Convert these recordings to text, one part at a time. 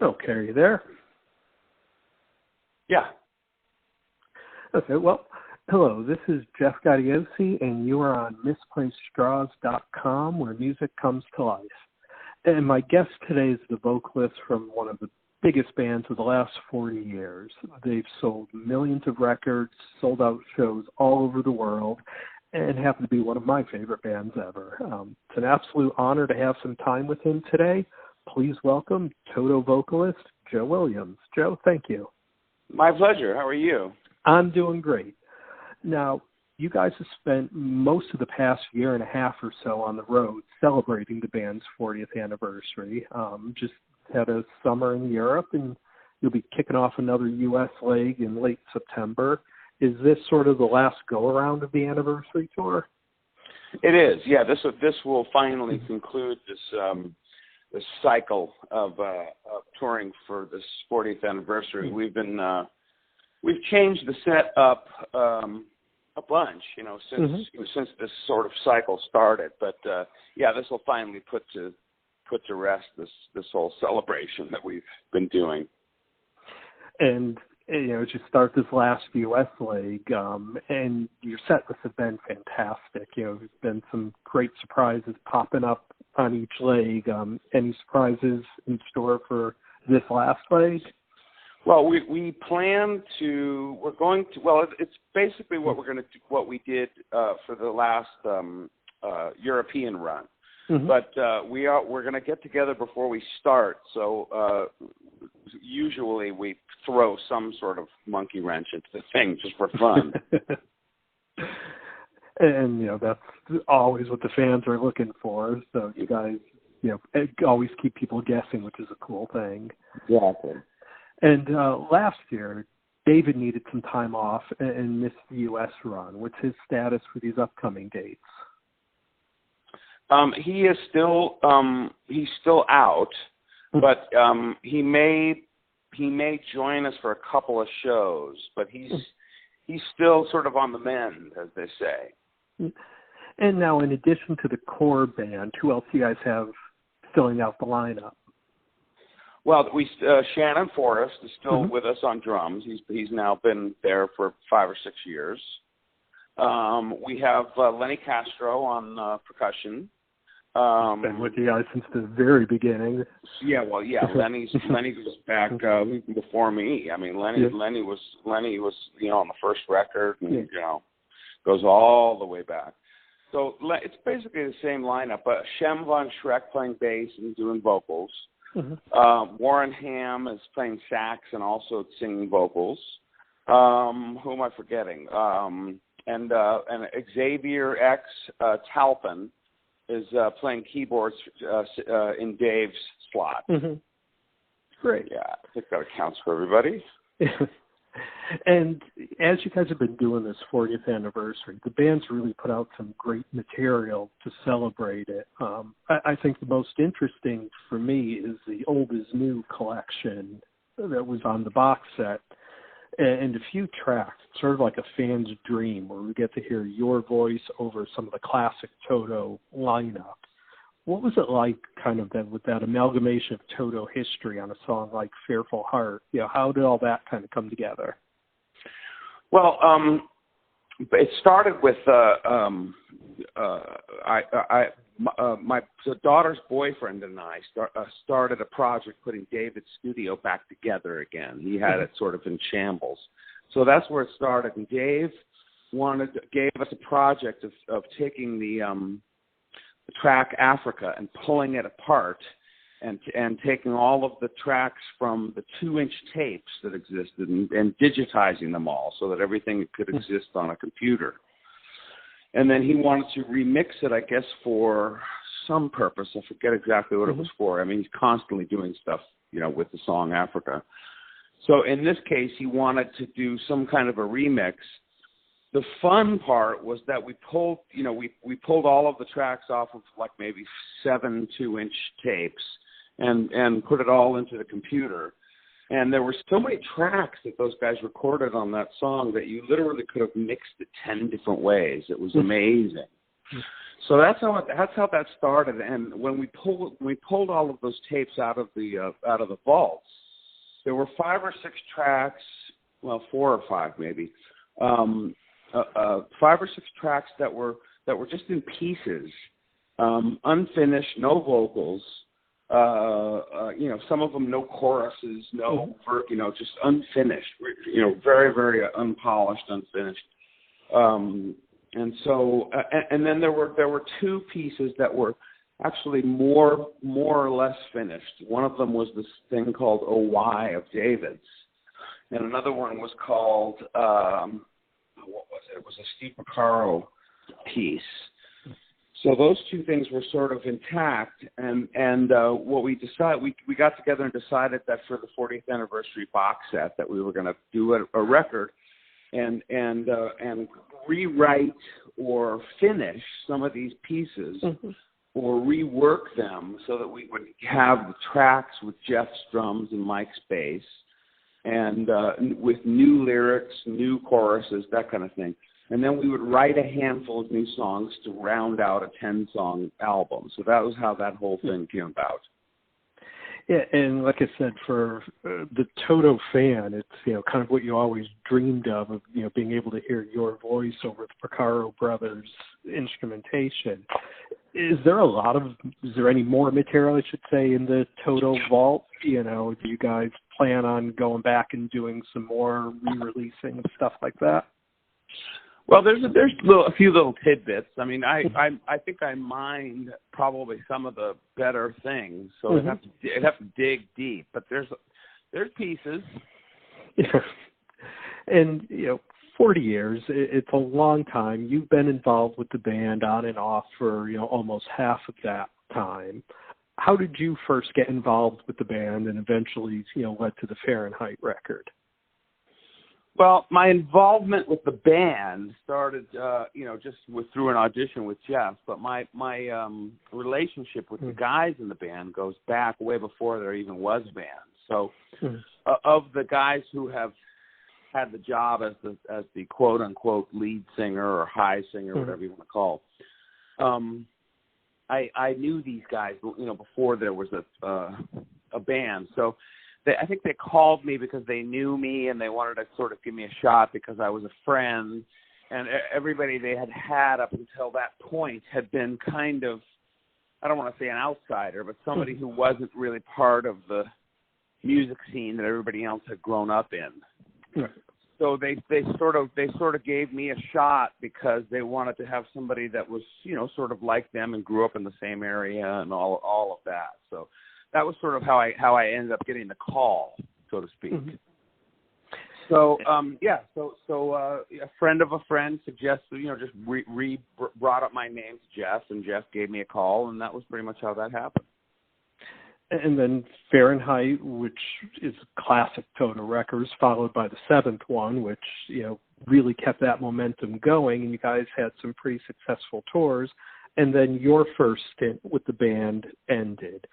Okay, are you there? Yeah. Okay, well, hello, this is Jeff Gaudiosi, and you are on MisplacedStraws.com, where music comes to life. And my guest today is the vocalist from one of the biggest bands of the last 40 years. They've sold millions of records, sold out shows all over the world, and happen to be one of my favorite bands ever. It's an absolute honor to have some time with him today. Please welcome Toto vocalist Joe Williams. Joe, thank you. My pleasure. How are you? I'm doing great. Now, you guys have spent most of the past year and a half or so on the road celebrating the band's 40th anniversary. Just had a summer in Europe, and you'll be kicking off another U.S. leg in late September. Is this sort of the last go-around of the anniversary tour? It is, yeah. This will finally conclude this cycle of touring for this 40th anniversary. We've changed the set up a bunch, since this sort of cycle started. But this will finally put to rest this whole celebration that we've been doing. And as you start this last U.S. leg, and your set lists have been fantastic. There's been some great surprises popping up on each leg. Any surprises in store for this last leg? Well, we plan to. We're going to. Well, it's basically what we're going to do. What we did for the last European run. Mm-hmm. But we're going to get together before we start. So usually we throw some sort of monkey wrench into the thing just for fun. And that's always what the fans are looking for. So you guys, always keep people guessing, which is a cool thing. Exactly. And last year, David needed some time off and missed the U.S. run. What's his status for these upcoming dates? He is still he's still out, but he may join us for a couple of shows. But he's still sort of on the mend, as they say. And now, in addition to the core band, who else do you guys have filling out the lineup? Well, Shannon Forrest is still with us on drums. He's now been there for 5 or 6 years. We have Lenny Castro on percussion. Been with you guys since the very beginning. Yeah, well, yeah. Lenny was back before me. I mean, Lenny was on the first record, and goes all the way back. So it's basically the same lineup. But Shem Von Schreck playing bass and doing vocals. Mm-hmm. Warren Ham is playing sax and also singing vocals. Who am I forgetting? And Xavier X Talpin is playing keyboards in Dave's slot. Mm-hmm. Great. Yeah, I think that accounts for everybody. And as you guys have been doing this 40th anniversary, the band's really put out some great material to celebrate it. I think the most interesting for me is the Old is New collection that was on the box set, and a few tracks, sort of like a fan's dream, where we get to hear your voice over some of the classic Toto lineup. What was it like, kind of, with that amalgamation of Toto history on a song like Fearful Heart? How did all that kind of come together? Well, it started with my daughter's boyfriend and I started a project putting David's studio back together again. He had it sort of in shambles. So that's where it started. And Dave gave us a project of taking the track Africa and pulling it apart and taking all of the tracks from the 2-inch tapes that existed and digitizing them all so that everything could exist on a computer. And then he wanted to remix it, I guess, for some purpose. I forget exactly what it was for. I mean, he's constantly doing stuff, with the song Africa. So in this case, he wanted to do some kind of a remix. The fun part was that we pulled all of the tracks off of like maybe 7 2-inch tapes and put it all into the computer. And there were so many tracks that those guys recorded on that song that you literally could have mixed it 10 different ways. It was amazing. So that's how that started. And when we pulled all of those tapes out of the vaults, there were 5 or 6 tracks, well, 4 or 5 maybe, 5 or 6 tracks that were just in pieces, unfinished, no vocals. Some of them no choruses, just unfinished. Very, very unpolished, unfinished. And so, and then there were 2 pieces that were actually more or less finished. One of them was this thing called "Oh Why" of David's, and another one was called what was it? It was a Steve Porcaro piece. So those 2 things were sort of intact, and what we decided, we got together and decided that for the 40th anniversary box set that we were going to do a record and rewrite or finish some of these pieces or rework them so that we would have the tracks with Jeff's drums and Mike's bass and with new lyrics, new choruses, that kind of thing. And then we would write a handful of new songs to round out a 10-song album. So that was how that whole thing came about. Yeah, and like I said, for the Toto fan, it's kind of what you always dreamed of being able to hear your voice over the Porcaro brothers' instrumentation. Is there any more material, I should say, in the Toto vault? Do you guys plan on going back and doing some more re-releasing and stuff like that? Well, there's a few little tidbits. I mean, I think I mined probably some of the better things, so I'd have to dig deep. But there's pieces. Yeah. And 40 years, it's a long time. You've been involved with the band on and off for almost half of that time. How did you first get involved with the band and eventually led to the Fahrenheit record? Well, my involvement with the band started, just through an audition with Jeff. But my relationship with the guys in the band goes back way before there even was a band. So, of the guys who have had the job as the quote unquote lead singer or high singer, whatever you want to call, I knew these guys, before there was a band. So. I think they called me because they knew me and they wanted to sort of give me a shot because I was a friend. And everybody they had up until that point had been kind of, I don't want to say an outsider, but somebody who wasn't really part of the music scene that everybody else had grown up in. Right. So they sort of gave me a shot because they wanted to have somebody that was, sort of like them and grew up in the same area and all of that. So that was sort of how I ended up getting the call, so to speak. So a friend of a friend suggested, just brought up my name to Jeff, and Jeff gave me a call, and that was pretty much how that happened. And then Fahrenheit, which is classic Toto records, followed by the 7th one, which really kept that momentum going, and you guys had some pretty successful tours. And then your first stint with the band ended.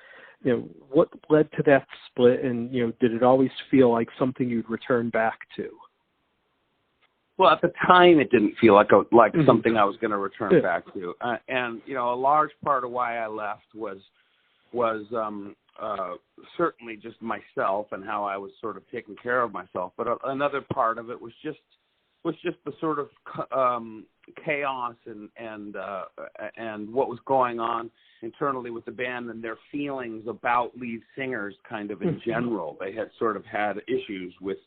What led to that split, and did it always feel like something you'd return back to? Well, at the time, it didn't feel like something I was going to return back to, and a large part of why I left was certainly just myself and how I was sort of taking care of myself, but another part of it was just the sort of chaos and what was going on internally with the band and their feelings about lead singers kind of in general. They had sort of had issues with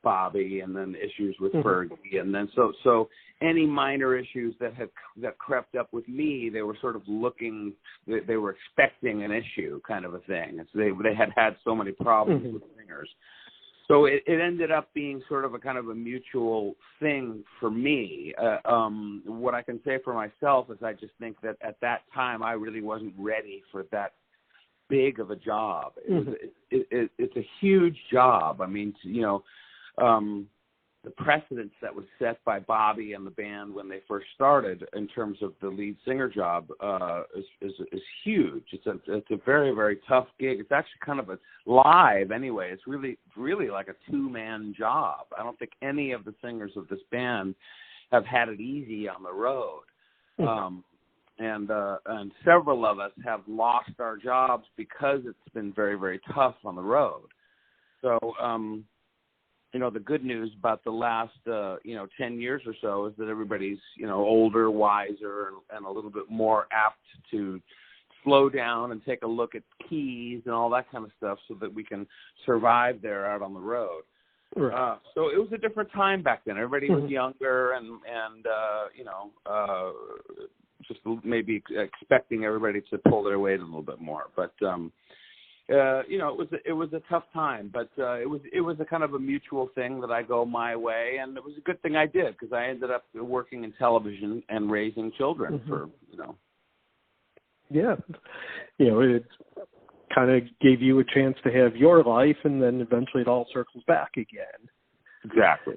Bobby and then issues with Fergie, and then so any minor issues that crept up with me, they were sort of they were expecting an issue kind of a thing. They had so many problems with singers. So it ended up being sort of a kind of a mutual thing for me. What I can say for myself is I just think that at that time I really wasn't ready for that big of a job. It's a huge job. I mean, the precedence that was set by Bobby and the band when they first started in terms of the lead singer job is huge. It's a very, very tough gig. It's actually kind of a live anyway. It's really like a two-man job. I don't think any of the singers of this band have had it easy on the road. and several of us have lost our jobs because it's been very, very tough on the road. So, the good news about the last, 10 years or so is that everybody's, older, wiser, and a little bit more apt to slow down and take a look at keys and all that kind of stuff so that we can survive there out on the road. Right. So it was a different time back then. Everybody was younger and just maybe expecting everybody to pull their weight a little bit more. But it was a tough time, but it was a kind of a mutual thing that I go my way, and it was a good thing I did because I ended up working in television and raising children for. Yeah, it kind of gave you a chance to have your life, and then eventually it all circles back again. Exactly.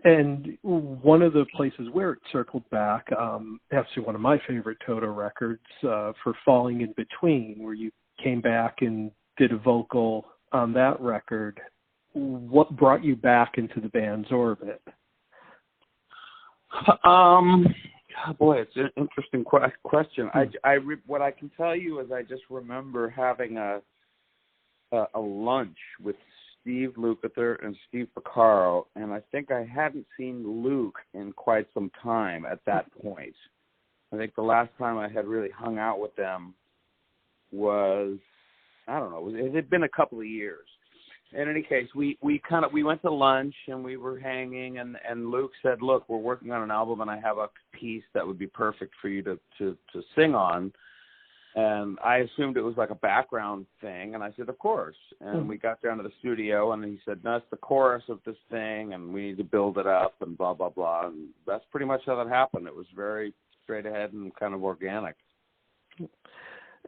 And one of the places where it circled back, actually one of my favorite Toto records, for Falling in Between, where you came back and did a vocal on that record. What brought you back into the band's orbit? Boy, it's an interesting question. What I can tell you is I just remember having a lunch with Steve Lukather and Steve Porcaro, and I think I hadn't seen Luke in quite some time at that point. I think the last time I had really hung out with them was, I don't know, it had been a couple of years. In any case, we went to lunch and we were hanging, and Luke said, "Look, we're working on an album, and I have a piece that would be perfect for you to sing on." And I assumed it was like a background thing, and I said, "Of course." And we got down to the studio, and he said, "No, it's the chorus of this thing, and we need to build it up, and blah blah blah." And that's pretty much how that happened. It was very straight ahead and kind of organic.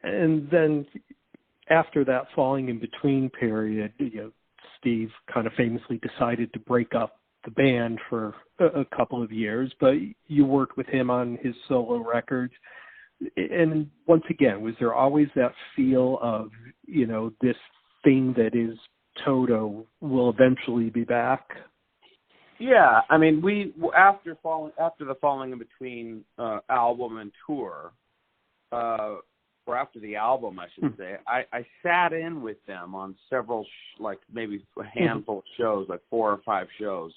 And then after that Falling in Between period, Steve kind of famously decided to break up the band for a couple of years, but you worked with him on his solo records. And once again, was there always that feel of, this thing that is Toto will eventually be back? Yeah, I mean, after the Falling in Between album and tour, or after the album, I should say, I sat in with them on several, maybe a handful of shows, like 4 or 5 shows.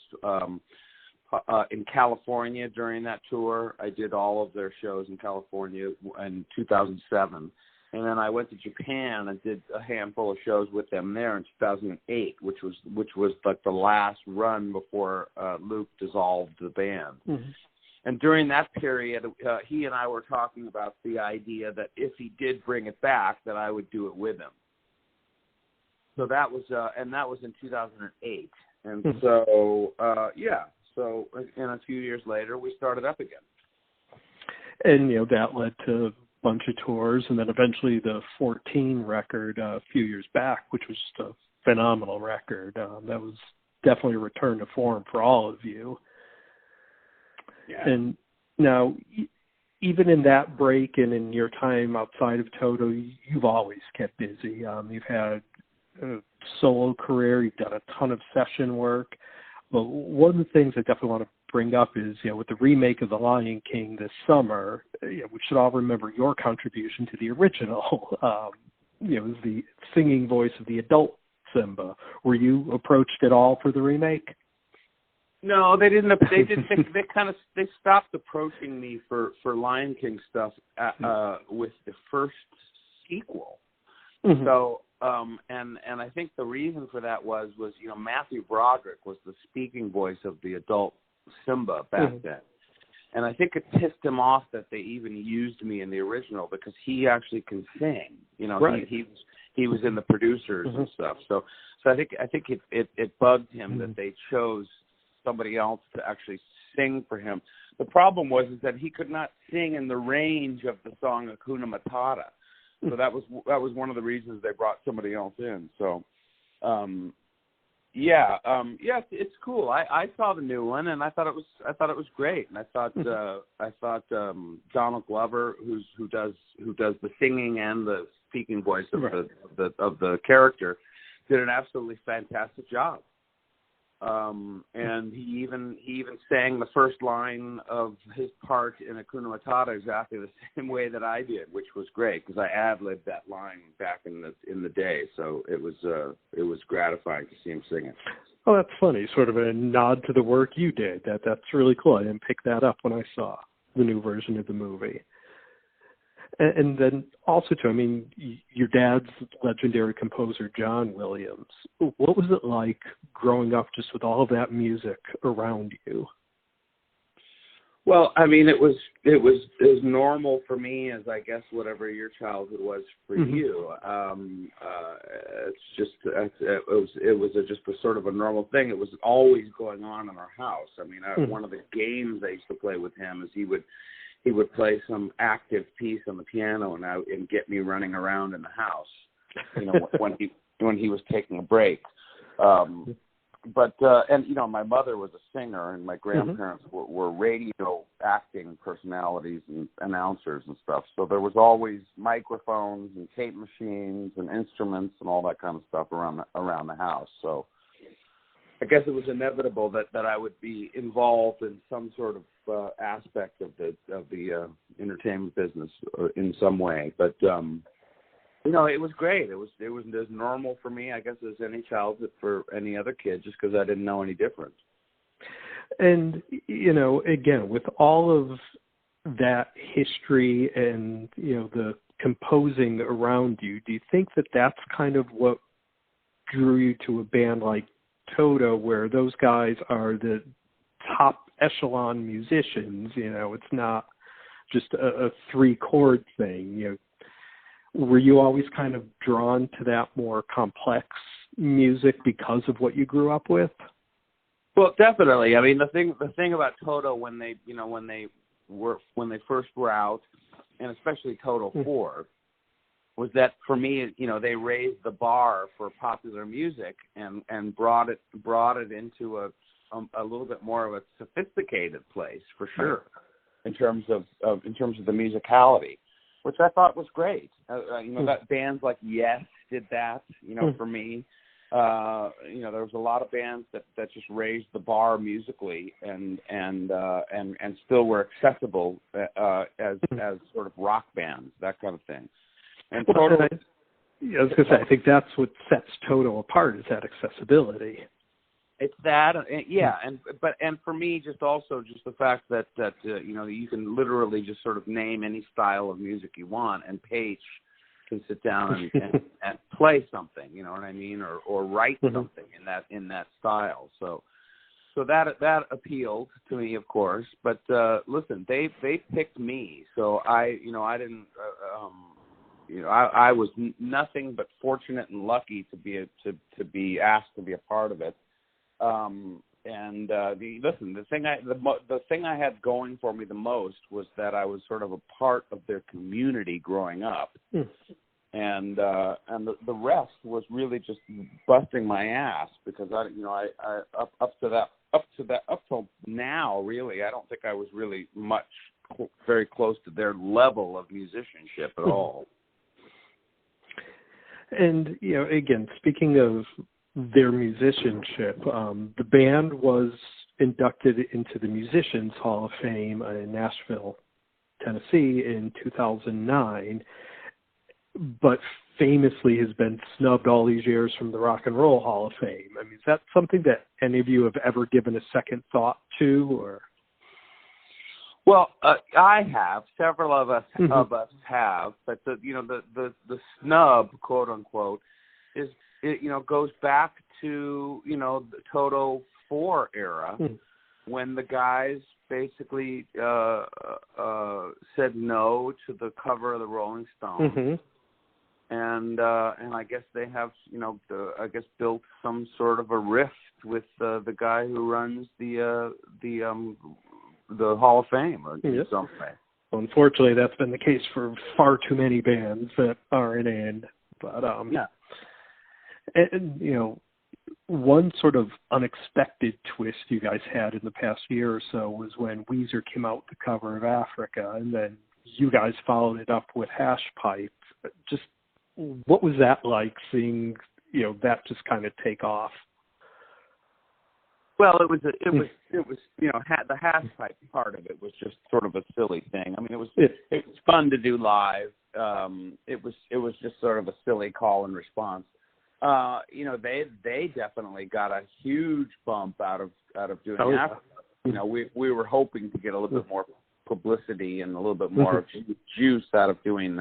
In California during that tour, I did all of their shows in California in 2007. And then I went to Japan and did a handful of shows with them there in 2008, which was like the last run before Luke dissolved the band. Mm-hmm. And during that period, he and I were talking about the idea that if he did bring it back, that I would do it with him. So that was in 2008. And so, so a few years later, we started up again. And, that led to a bunch of tours, and then eventually the 14 record a few years back, which was just a phenomenal record. That was definitely a return to form for all of you. Yeah. And now, even in that break and in your time outside of Toto, you've always kept busy. You've had a solo career. You've done a ton of session work. But one of the things I definitely want to bring up is, with the remake of The Lion King this summer, we should all remember your contribution to the original. As the singing voice of the adult Simba. Were you approached at all for the remake? No, they didn't. They stopped approaching me for Lion King stuff with the first sequel. Mm-hmm. So, and I think the reason for that was Matthew Broderick was the speaking voice of the adult Simba back then, and I think it pissed him off that they even used me in the original because he actually can sing. Right. He was in the producers and stuff. So I think it bugged him that they chose somebody else to actually sing for him. The problem was that he could not sing in the range of the song Hakuna Matata. So that was one of the reasons they brought somebody else in. So, it's cool. I saw the new one and I thought it was great. And I thought Donald Glover, who does the singing and the speaking voice of the character, did an absolutely fantastic job. And he even sang the first line of his part in Hakuna Matata exactly the same way that I did, which was great because I ad-libbed that line back in the day. So it was gratifying to see him sing it. Oh, that's funny. Sort of a nod to the work you did. That's really cool. I didn't pick that up when I saw the new version of the movie. And then also, too, I mean, your dad's legendary composer, John Williams. What was it like growing up just with all of that music around you? Well, I mean, it was as normal for me as I guess whatever your childhood was for you. It was just a sort of a normal thing. It was always going on in our house. I mean, one of the games I used to play with him is he would play some active piece on the piano and get me running around in the house, you know, when he was taking a break. But you know, my mother was a singer, and my grandparents were radio acting personalities and announcers and stuff. So there was always microphones and tape machines and instruments and all that kind of stuff around the house. So I guess it was inevitable that I would be involved in some sort of aspect of the entertainment business in some way. But you know, it was great. It was as normal for me, I guess, as any childhood for any other kid, just because I didn't know any different. And you know, again, with all of that history and you know the composing around you, do you think that that's kind of what drew you to a band like Toto, where those guys are the top echelon musicians? You know, it's not just a 3-chord thing. You know, were you always kind of drawn to that more complex music because of what you grew up with? Well, definitely. I mean, the thing about Toto when they first were out, and especially Toto 4, was that for me, you know, they raised the bar for popular music and brought it into a little bit more of a sophisticated place, for sure, in terms of the musicality, which I thought was great. You know, that bands like Yes did that. You know, for me, you know, there was a lot of bands that just raised the bar musically and still were accessible as sort of rock bands, that kind of thing. And Toto, I was going to say, I think that's what sets Toto apart, is that accessibility. It's that, yeah, and for me, just the fact that you know, you can literally just sort of name any style of music you want, and Paige can sit down and play something, you know what I mean, or write something in that style. So that appealed to me, of course. But listen, they picked me, so I didn't. You know, I was nothing but fortunate and lucky to be asked to be a part of it. The thing I had going for me the most was that I was sort of a part of their community growing up, and the rest was really just busting my ass because I up till now, really, I don't think I was really very close to their level of musicianship at all. And, you know, again, speaking of their musicianship, the band was inducted into the Musicians Hall of Fame in Nashville, Tennessee in 2009, but famously has been snubbed all these years from the Rock and Roll Hall of Fame. I mean, is that something that any of you have ever given a second thought to, or? Well, I have. Several of us have, but the snub, quote unquote, is goes back to the Toto 4 era when the guys basically said no to the cover of the Rolling Stones, and I guess they have built some sort of a rift with the guy who runs the Hall of Fame or something. Well, unfortunately, that's been the case for far too many bands that are in. But and one sort of unexpected twist you guys had in the past year or so was when Weezer came out with the cover of Africa, and then you guys followed it up with Hash Pipe. Just what was that like, seeing that just kind of take off? Well, it was the hash pipe part of it was just sort of a silly thing. I mean, it was fun to do live. It was just sort of a silly call and response. They definitely got a huge bump out of doing Africa. We were hoping to get a little bit more publicity and a little bit more juice out of doing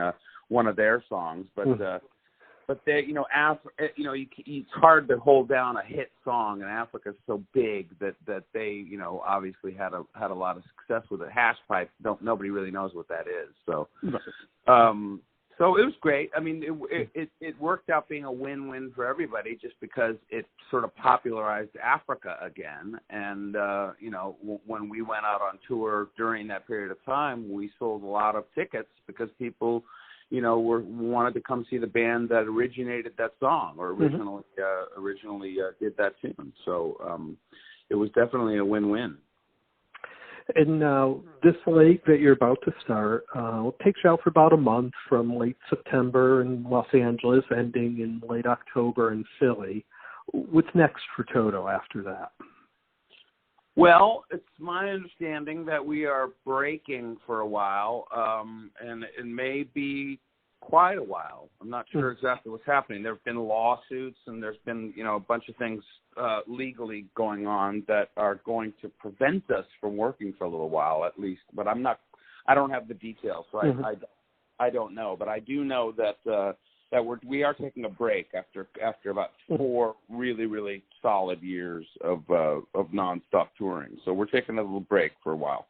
one of their songs, but they, it's hard to hold down a hit song, and Africa's so big that they, obviously had a lot of success with it. Hash pipe, nobody really knows what that is. So, so it was great. I mean, it worked out being a win-win for everybody, just because it sort of popularized Africa again. And when we went out on tour during that period of time, we sold a lot of tickets because people, wanted to come see the band that originated that song or originally did that tune. So it was definitely a win-win. And this leg that you're about to start takes you out for about a month, from late September in Los Angeles, ending in late October in Philly. What's next for Toto after that? Well, it's my understanding that we are breaking for a while, and it may be quite a while. I'm not sure exactly what's happening. There have been lawsuits, and there's been, a bunch of things legally going on that are going to prevent us from working for a little while, at least. But I don't have the details, so I don't know. But I do know that we are taking a break after about 4 really, really solid years of nonstop touring. So we're taking a little break for a while.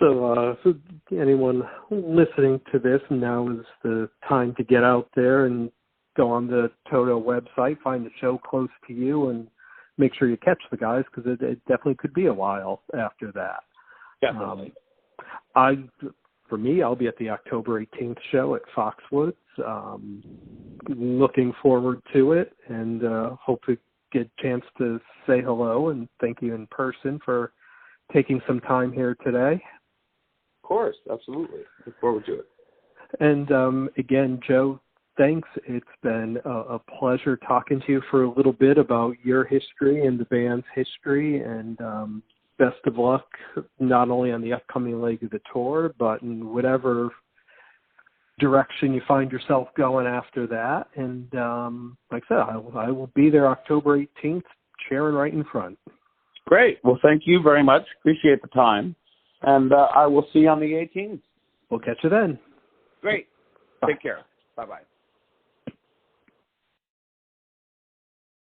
So anyone listening to this, now is the time to get out there and go on the Toto website, find a show close to you, and make sure you catch the guys, because it definitely could be a while after that. Definitely. For me, I'll be at the October 18th show at Foxwoods. Looking forward to it, and hope to get a chance to say hello and thank you in person for taking some time here today. Of course, absolutely. Look forward to it. And again, Joe, thanks. It's been a pleasure talking to you for a little bit about your history and the band's history, and best of luck, not only on the upcoming leg of the tour, but in whatever direction you find yourself going after that. And like I said, I will be there October 18th, cheering right in front. Great. Well, thank you very much. Appreciate the time. And I will see you on the 18th. We'll catch you then. Great. Bye. Take care. Bye-bye.